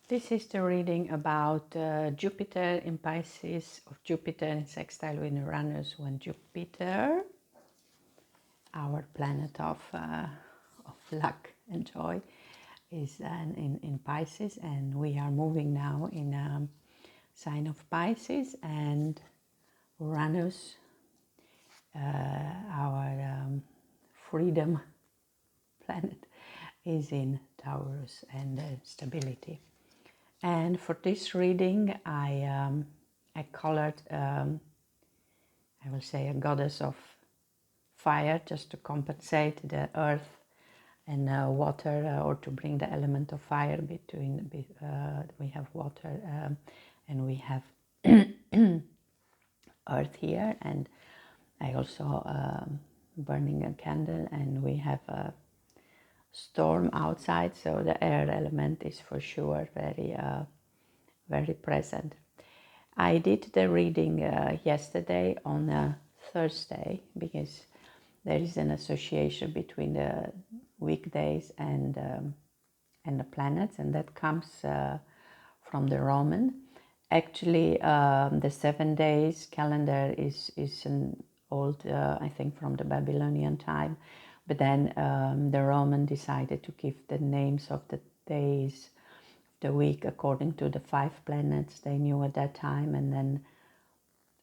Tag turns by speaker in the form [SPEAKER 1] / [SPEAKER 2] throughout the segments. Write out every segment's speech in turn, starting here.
[SPEAKER 1] This is the reading about Jupiter in Pisces, of Jupiter in sextile with Uranus, when Jupiter, our planet of luck and joy, is in Pisces, and we are moving now in a sign of Pisces, and Uranus, our freedom planet, is in Taurus and stability. And for this reading, I colored, I will say, a goddess of fire, just to compensate the earth and water, or to bring the element of fire between. We have water and we have earth here, and I also burning a candle, and we have a storm outside, so the air element is for sure very present. I did the reading yesterday on Thursday, because there is an association between the weekdays and the planets, and that comes from the Roman. Actually, the 7 days calendar is an old, I think, from the Babylonian time. But then the Roman decided to give the names of the days, the week, according to the 5 planets they knew at that time. And then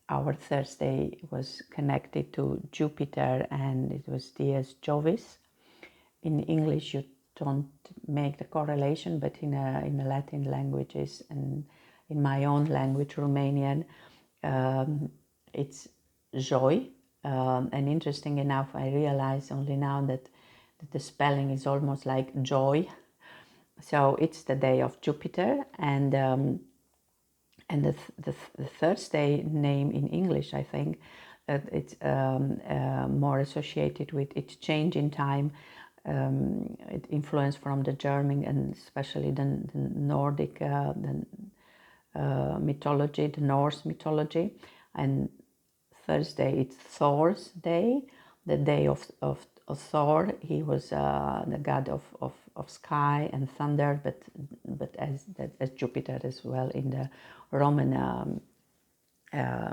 [SPEAKER 1] our Thursday was connected to Jupiter, and it was Dies Jovis. In English, you don't make the correlation, but in the Latin languages and in my own language, Romanian, it's joy. And interesting enough, I realize only now that the spelling is almost like joy. So it's the day of Jupiter, and the Thursday name in English, I think, it's more associated with its change in time. It influenced from the German and especially the Nordic mythology, the Norse mythology. And Thursday, it's Thor's day, the day of Thor. He was the god of sky and thunder, but as Jupiter as well in the Roman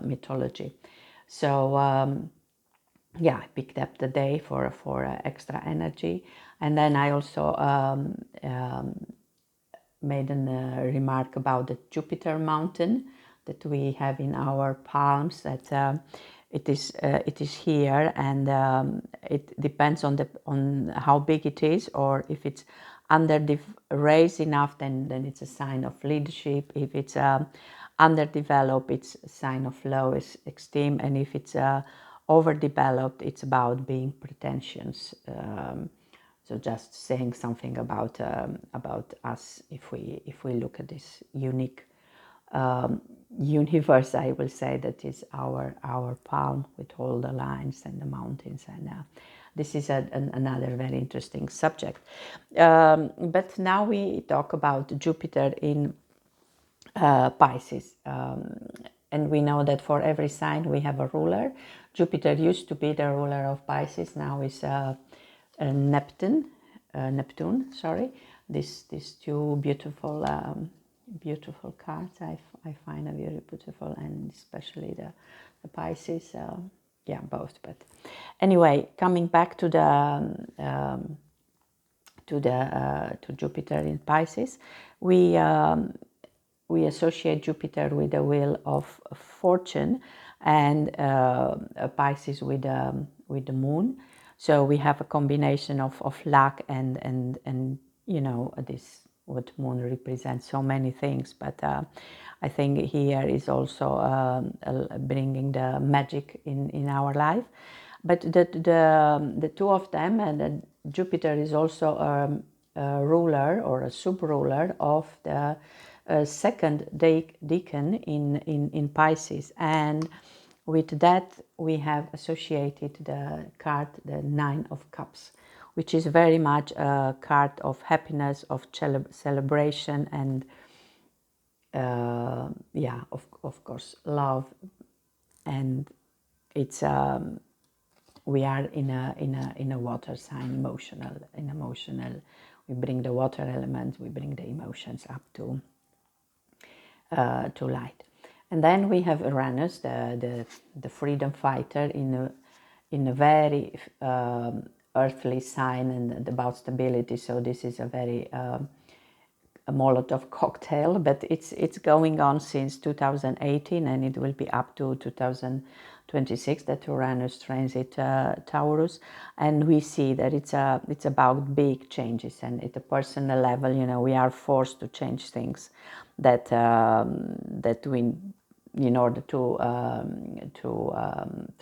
[SPEAKER 1] mythology. So yeah, I picked up the day for extra energy, and then I also made a remark about the Jupiter mountain that we have in our palms. That it is here, and it depends on how big it is, or if it's raised enough, then it's a sign of leadership. If it's underdeveloped, it's a sign of low esteem, and if it's overdeveloped, it's about being pretentious. So just saying something about us, if we look at this unique universe, I will say that is our palm with all the lines and the mountains, and this is another very interesting subject. But now we talk about Jupiter in Pisces, and we know that for every sign we have a ruler. Jupiter used to be the ruler of Pisces, now is Neptune. Sorry, these two beautiful cards I find are very beautiful, and especially the Pisces. Yeah, both. But anyway, coming back to Jupiter in Pisces, we associate Jupiter with the wheel of fortune, and Pisces with the moon. So we have a combination of luck and you know, this, what moon represents so many things, but I think here is also bringing the magic in our life. But the two of them, and Jupiter is also a ruler or a sub-ruler of the second decan in Pisces, and with that we have associated the card, the Nine of Cups, which is very much a card of happiness, of celebration, and yeah, of course, love. And it's we are in a water sign, emotional. We bring the water element, we bring the emotions up to to light. And then we have Uranus, the freedom fighter, in a very earthly sign and about stability. So this is a very a Molotov cocktail, but it's going on since 2018, and it will be up to 2026 that Uranus transit Taurus, and we see that it's about big changes, and at a personal level, we are forced to change things that that we in order to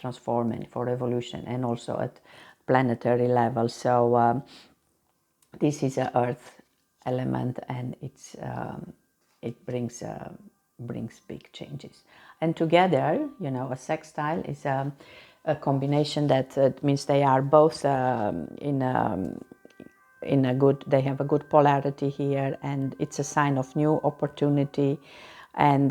[SPEAKER 1] transform and for evolution, and also at planetary level. So this is a Earth element, and it brings big changes. And together, a sextile is a combination that means they are both in a good. They have a good polarity here, and it's a sign of new opportunity, and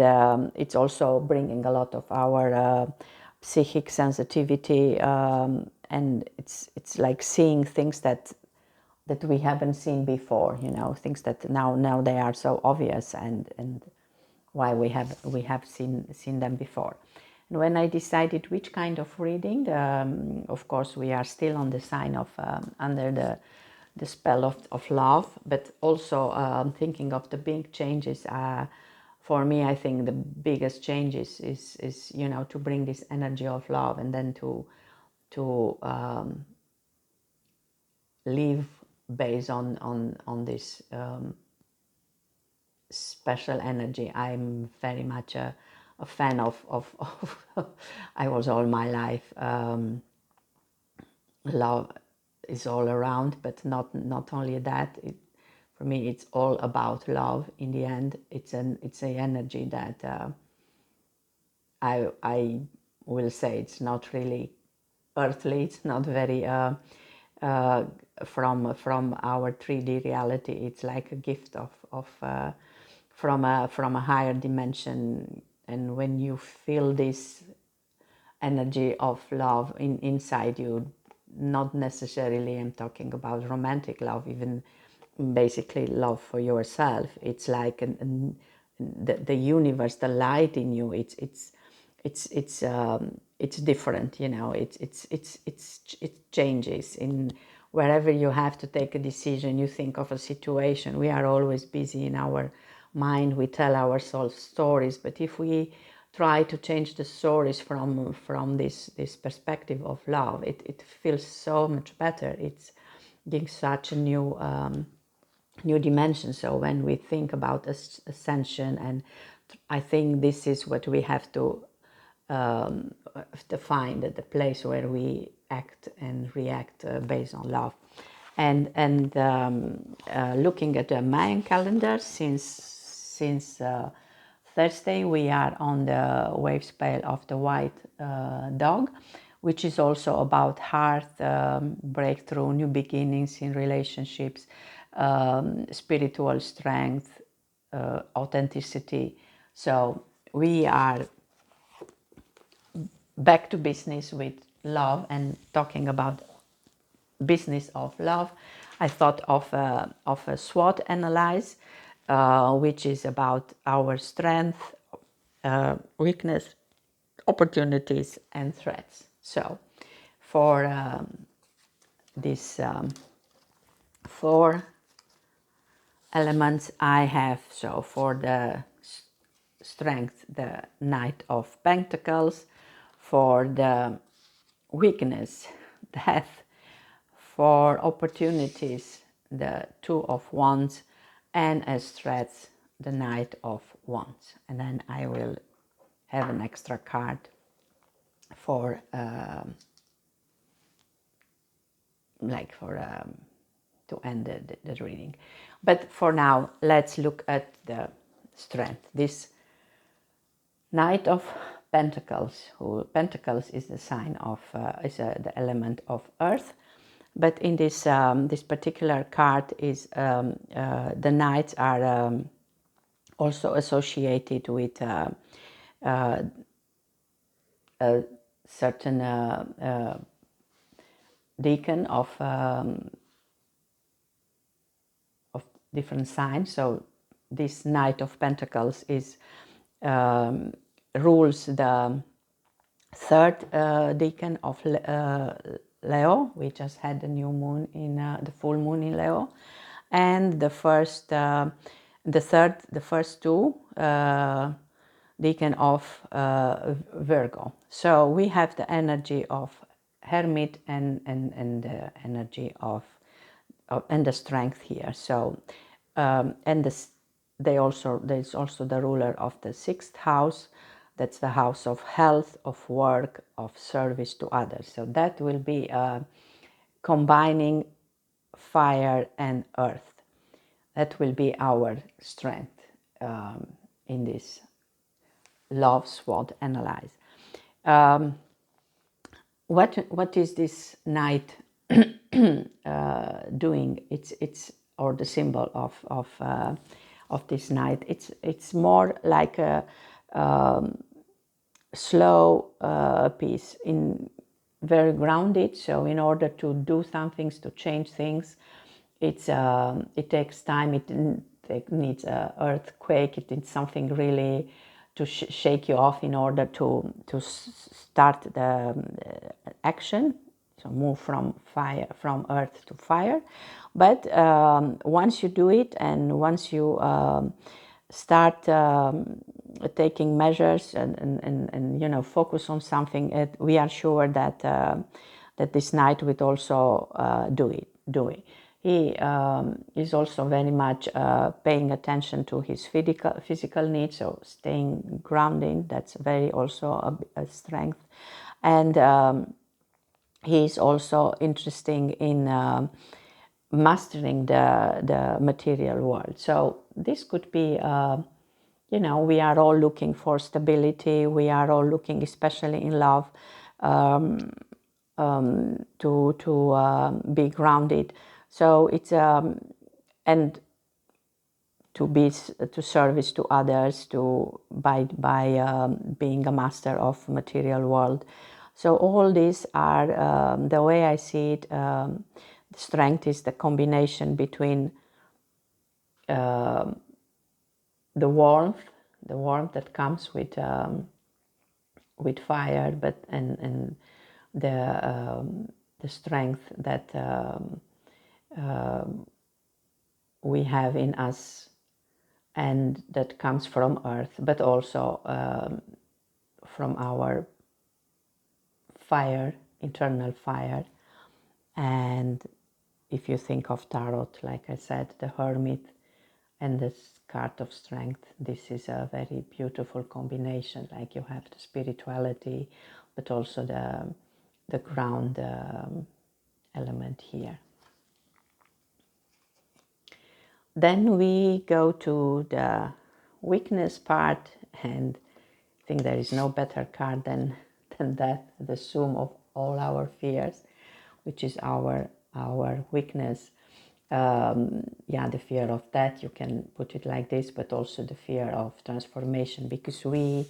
[SPEAKER 1] it's also bringing a lot of our psychic sensitivity, and it's like seeing things that we haven't seen before, things that now they are so obvious, and why we have seen them before. And when I decided which kind of reading, of course we are still on the sign of under the spell of love, but also thinking of the big changes. For me, I think the biggest changes is to bring this energy of love, and then to live based on this special energy. I'm very much a fan of I was all my life. Love is all around, but not only that. For me, it's all about love. In the end, it's an energy that I will say it's not really earthly. It's not very from our 3D reality. It's like a gift of from a higher dimension. And when you feel this energy of love inside you, not necessarily I'm talking about romantic love, even basically love for yourself. It's like the universe, the light in you. It's different, it changes. In wherever you have to take a decision, you think of a situation. We are always busy in our mind. We tell ourselves stories, but if we try to change the stories from this perspective of love, it feels so much better. It's giving such a new dimension. So when we think about ascension, and I think this is what we have to find, the place where we act and react based on love. And looking at the Mayan calendar, since Thursday we are on the wave spell of the white dog, which is also about heart, breakthrough, new beginnings in relationships, spiritual strength, authenticity. So we are back to business with love, and talking about business of love, I thought of a SWOT analyze, which is about our strength, weakness, opportunities, and threats. So for these 4 elements I have, so for the strength, the Knight of Pentacles; for the weakness, death; for opportunities, the Two of Wands; and as threats, the Knight of Wands. And then I will have an extra card for to end the reading. But for now, let's look at the strength. This Knight of Pentacles, Pentacles is the sign of the element of Earth, but in this this particular card is the Knights are also associated with a certain deacon of different signs. So this Knight of Pentacles is rules the third decan of Leo. We just had the new moon in the full moon in Leo, and the first, the first two decan of Virgo. So we have the energy of Hermit and the energy of and the strength here. So and this, there's also the ruler of the sixth house. That's the house of health, of work, of service to others. So that will be combining fire and earth. That will be our strength in this love SWOT analyze. What is this knight doing? It's or the symbol of this knight. It's more like a slow piece, in very grounded. So in order to do some things, to change things, it takes time. It needs an earthquake. It needs something really to shake you off in order to start the action. So move from earth to fire. But once you do it, and once you start taking measures and you know, focus on something, we are sure that that this knight will also do it. He is also very much paying attention to his physical needs, so staying grounding. That's very also a strength, and he is also interesting in mastering the material world. So this could be, you know, we are all looking for stability. We are all looking, especially in love, to be grounded. So it's and to be to service to others, to by being a master of material world. So all these are the way I see it. Strength is the combination between the warmth that comes with fire, but and the strength that we have in us, and that comes from earth, but also from our fire, internal fire. And if you think of tarot, like I said, the hermit and this card of strength, this is a very beautiful combination. Like you have the spirituality, but also the ground element here. Then we go to the weakness part, and I think there is no better card than that, the sum of all our fears, which is our weakness. Yeah, the fear of death, you can put it like this, but also the fear of transformation, because we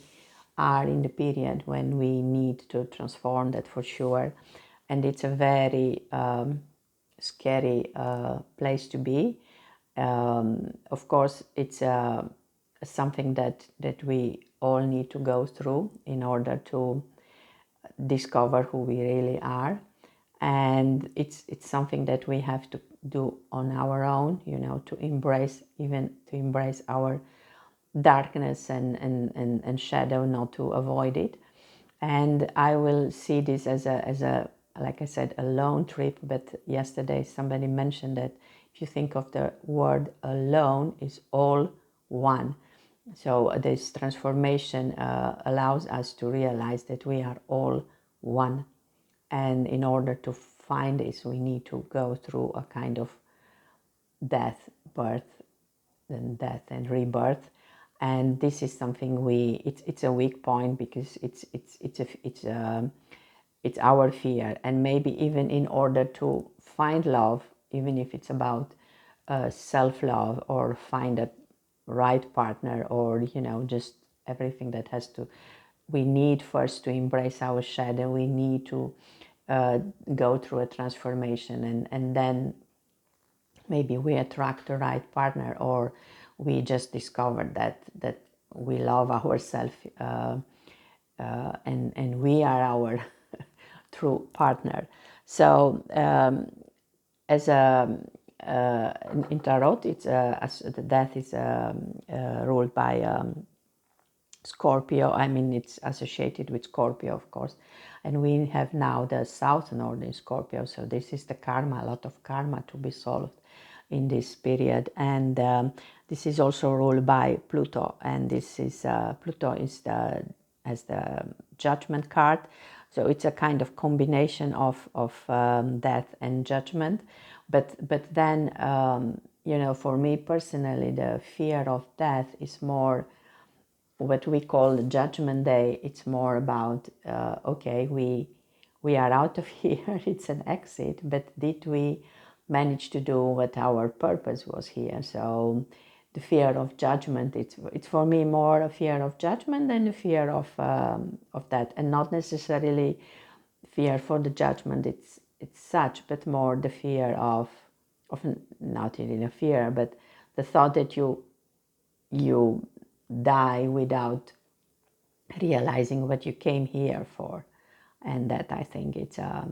[SPEAKER 1] are in the period when we need to transform, that for sure. And it's a very scary place to be. Of course, it's something that we all need to go through in order to discover who we really are. And it's something that we have to do on our own, you know, to embrace our darkness and shadow, not to avoid it. And I will see this as a like I said, a lone trip. But yesterday somebody mentioned that if you think of the word alone, is all one. So this transformation allows us to realize that we are all one. And in order to find this, we need to go through a kind of death, birth, and death and rebirth. And this is something it's a weak point, because it's our fear. And maybe even in order to find love, even if it's about self-love, or find a right partner, or you know, just everything that has to, we need first to embrace our shadow. We need to go through a transformation, and then maybe we attract the right partner, or we just discover that we love ourselves, and we are our true partner. So as a in tarot, it's the death is ruled by Scorpio. I mean, it's associated with Scorpio, of course, and we have now the South Node in Scorpio. So this is the karma, a lot of karma to be solved in this period, and this is also ruled by Pluto, and this is Pluto is the as the Judgment card. So it's a kind of combination of death and judgment, but then you know, for me personally, the fear of death is more what we call the Judgment Day. It's more about okay, we are out of here. It's an exit, but did we manage to do what our purpose was here? So the fear of judgment, it's for me more a fear of judgment than a fear of that, and not necessarily fear for the judgment it's such, but more the fear of not really a fear, but the thought that you die without realizing what you came here for, and that I think it's a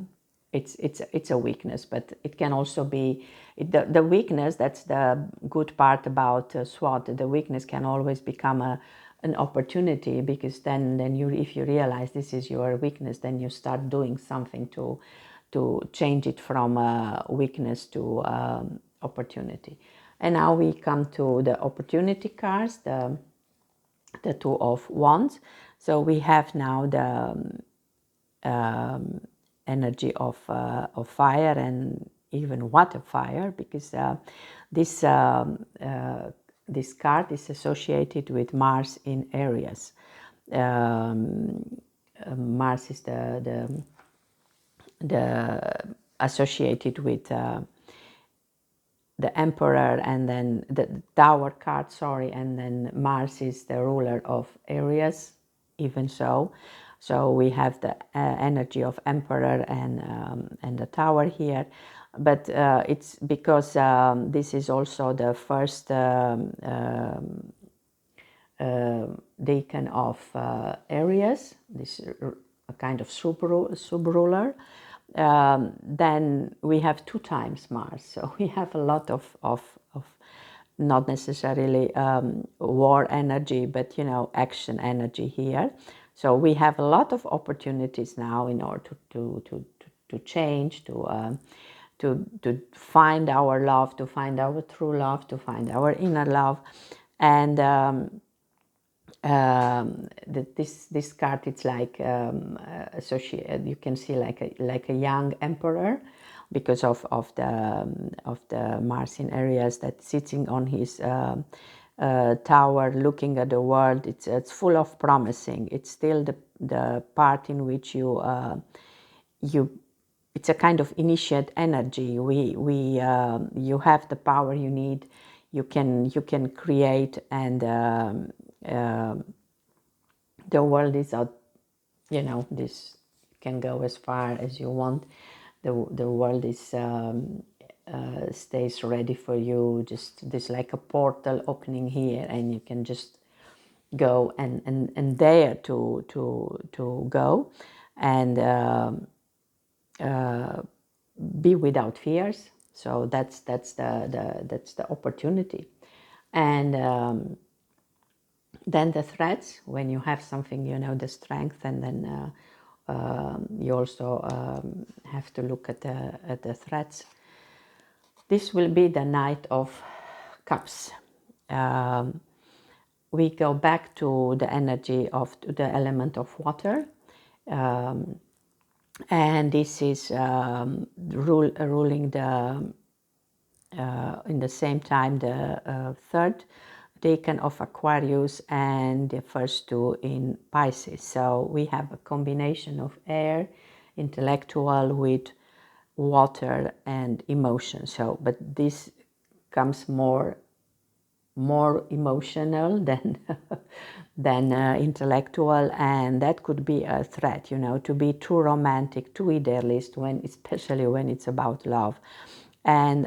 [SPEAKER 1] weakness, but it can also be the weakness. That's the good part about SWOT. The weakness can always become an opportunity, because then you, if you realize this is your weakness, then you start doing something to change it from weakness to opportunity. And now we come to the opportunity cards, the Two of Wands. So we have now the energy of fire and even water fire, because this card is associated with Mars in Aries. Mars is the associated with the Emperor, and then the Tower card, sorry, and then Mars is the ruler of Aries, even so. So we have the energy of Emperor and the Tower here, but it's because this is also the first decan of Aries, this a kind of sub-ruler. Then we have 2 times Mars, so we have a lot of not necessarily war energy, but you know, action energy here. So we have a lot of opportunities now in order to change, to find our love, to find our true love, to find our inner love, and this card, it's like associated. You can see like a young emperor, because of the Mars in Aries, that's sitting on his tower, looking at the world. It's full of promising. It's still the part in which you it's a kind of initiate energy. You have the power you need. You can create, and the world is out. You know, this can go as far as you want. The world is stays ready for you. Just there's like a portal opening here, and you can just go and dare to go and be without fears. So that's the opportunity, and then the threats, when you have something, you know, the strength, and then you also have to look at the threats. This will be the Knight of Cups. We go back to the energy of the element of water, and this is ruling the in the same time the third decan of Aquarius and the first 2 in Pisces. So we have a combination of air, intellectual, with water and emotion. So, but this comes more emotional than intellectual, and that could be a threat, you know, to be too romantic, too idealist, especially when it's about love. And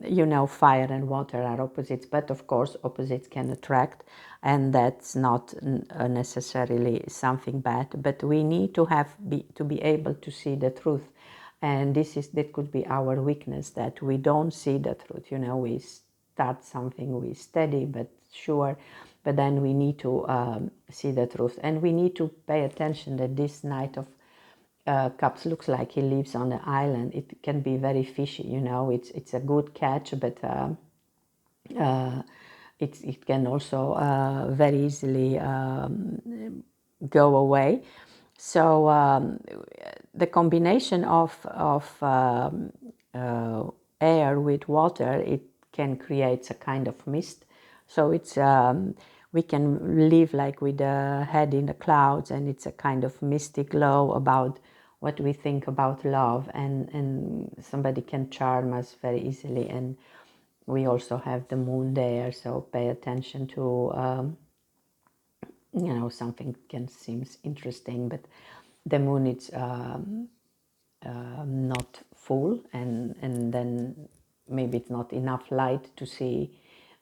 [SPEAKER 1] you know, fire and water are opposites, but of course opposites can attract, and that's not necessarily something bad, but we need to be able to see the truth. And that could be our weakness, that we don't see the truth. You know, we start something, we steady but sure, but then we need to see the truth, and we need to pay attention that this Knight of Cups looks like he lives on the island. It can be very fishy, you know. It's a good catch, but it can also very easily go away. So the combination of air with water, it can create a kind of mist. So it's we can live like with the head in the clouds, and it's a kind of mystic glow about what we think about love, and somebody can charm us very easily. And we also have the moon there, so pay attention to you know, something can seem interesting, but the moon is not full, and then maybe it's not enough light to see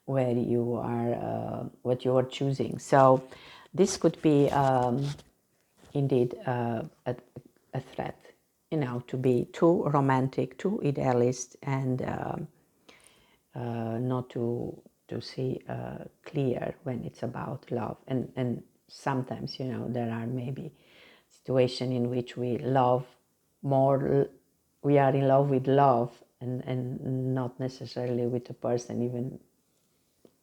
[SPEAKER 1] where you are, what you are choosing. So this could be indeed a threat, you know, to be too romantic, too idealist, and not to see clear when it's about love. And sometimes, you know, there are maybe situations in which we love more, we are in love with love, and not necessarily with the person, even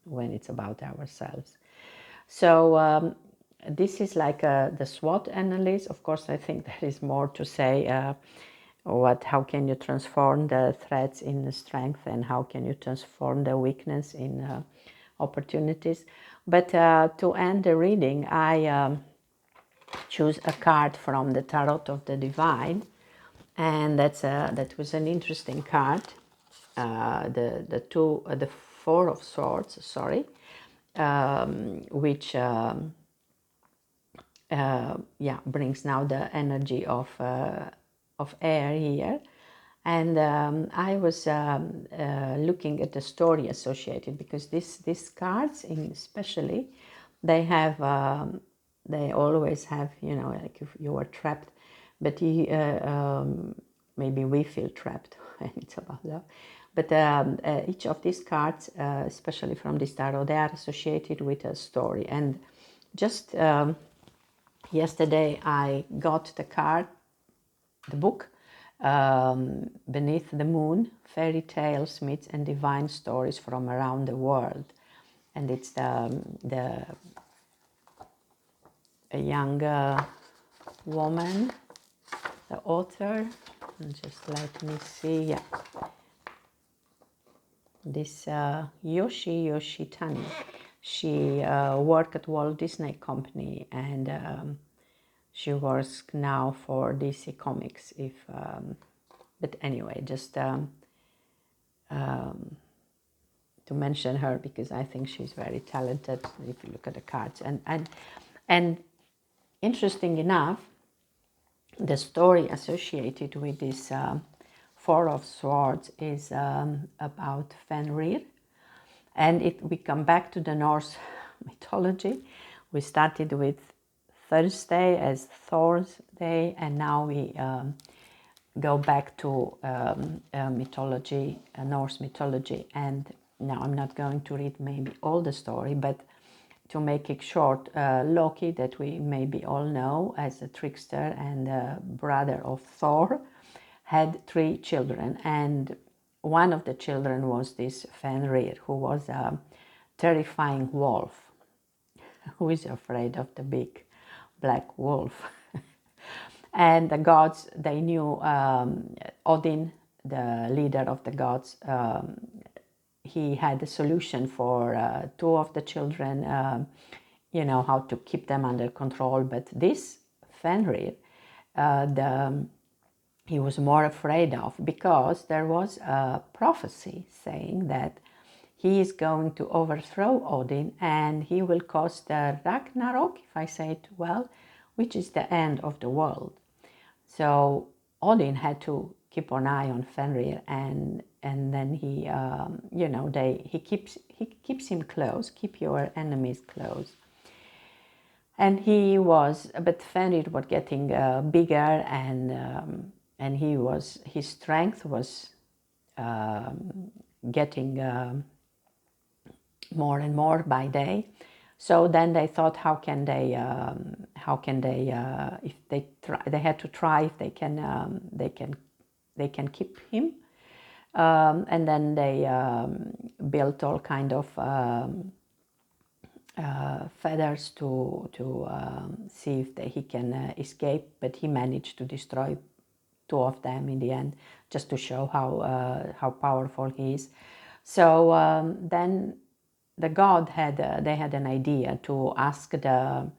[SPEAKER 1] when it's about ourselves. So this is like the SWOT analysis. Of course, I think there is more to say. How can you transform the threats in strength, and how can you transform the weakness in opportunities? But to end the reading, I choose a card from the Tarot of the Divine, and that was an interesting card. The Four of Swords, sorry, which brings now the energy of air here. And I was looking at the story associated, because these cards, especially, they always have, you know, like if you are trapped, but maybe we feel trapped when it's about love. But each of these cards, especially from this tarot, they are associated with a story. And just yesterday I got the book, Beneath the Moon, Fairy Tales, Myths and Divine Stories from Around the World. And it's a young woman, the author, and just let me see, yeah, this Yoshi Tani. She worked at Walt Disney Company, and she works now for DC Comics. But anyway, just to mention her, because I think she's very talented if you look at the cards. And interesting enough, the story associated with this Four of Swords is about Fenrir. And we come back to the Norse mythology. We started with Thursday as Thor's Day, and now we go back to mythology, Norse mythology. And now I'm not going to read maybe all the story, but to make it short, Loki, that we maybe all know as a trickster and a brother of Thor, had 3 children, and one of the children was this Fenrir, who was a terrifying wolf, who is afraid of the big black wolf. And the gods, they knew Odin, the leader of the gods. He had a solution for 2 of the children, you know, how to keep them under control. But this Fenrir, he was more afraid of, because there was a prophecy saying that he is going to overthrow Odin, and he will cause the Ragnarok, if I say it well, which is the end of the world. So Odin had to keep an eye on Fenrir, and then he you know, he keeps him close, keep your enemies close. And he was, but Fenrir was getting bigger, and his strength was getting more and more by day. So then they thought, how can they if they try, they had to try if they can keep him, and then they built all kind of feathers to see if he can escape, but he managed to destroy 2 of them in the end, just to show how powerful he is. So then the god they had an idea to ask the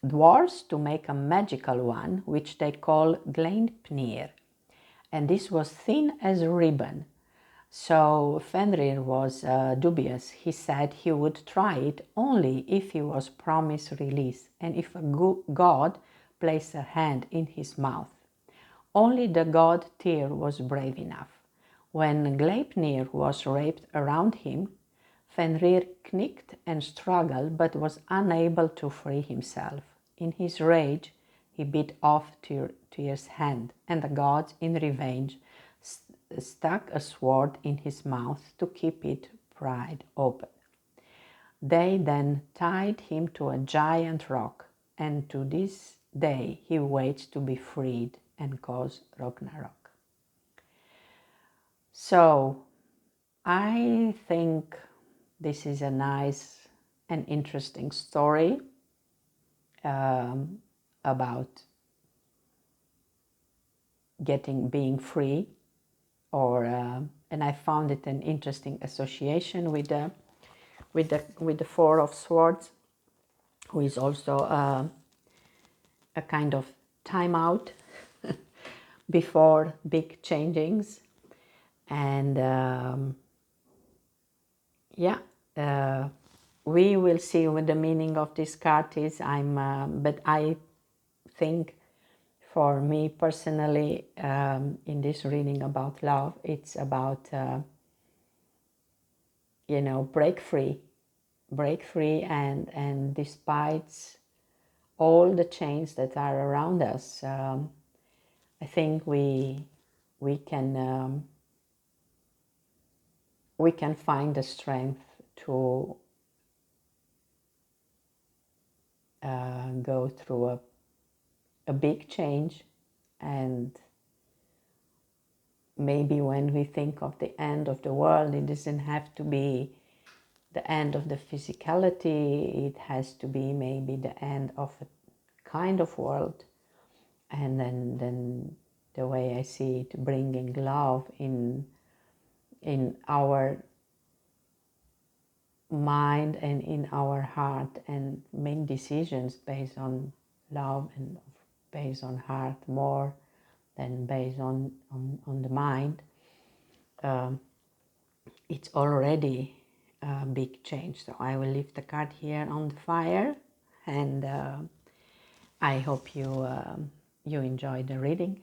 [SPEAKER 1] dwarves to make a magical one, which they call Gleipnir, and this was thin as a ribbon. So Fenrir was dubious. He said he would try it only if he was promised release and if a god placed a hand in his mouth. Only the god Tyr was brave enough. When Gleipnir was wrapped around him, Fenrir kicked and struggled but was unable to free himself. In his rage, he bit off Tyr's hand, and the gods, in revenge, stuck a sword in his mouth to keep it pried open. They then tied him to a giant rock, and to this day he waits to be freed and cause Ragnarok. So I think this is a nice and interesting story about being free, or and I found it an interesting association with the Four of Swords, who is also a kind of timeout before big changings. And we will see what the meaning of this card is. But I think, for me personally, in this reading about love, it's about break free, and despite all the chains that are around us, I think we can find the strength to go through a big change. And maybe when we think of the end of the world, it doesn't have to be the end of the physicality. It has to be maybe the end of a kind of world. And then the way I see it, bringing love in our mind and in our heart, and make decisions based on love and based on heart more than based on the mind. It's already a big change. So I will leave the card here on the fire, and I hope you enjoyed the reading.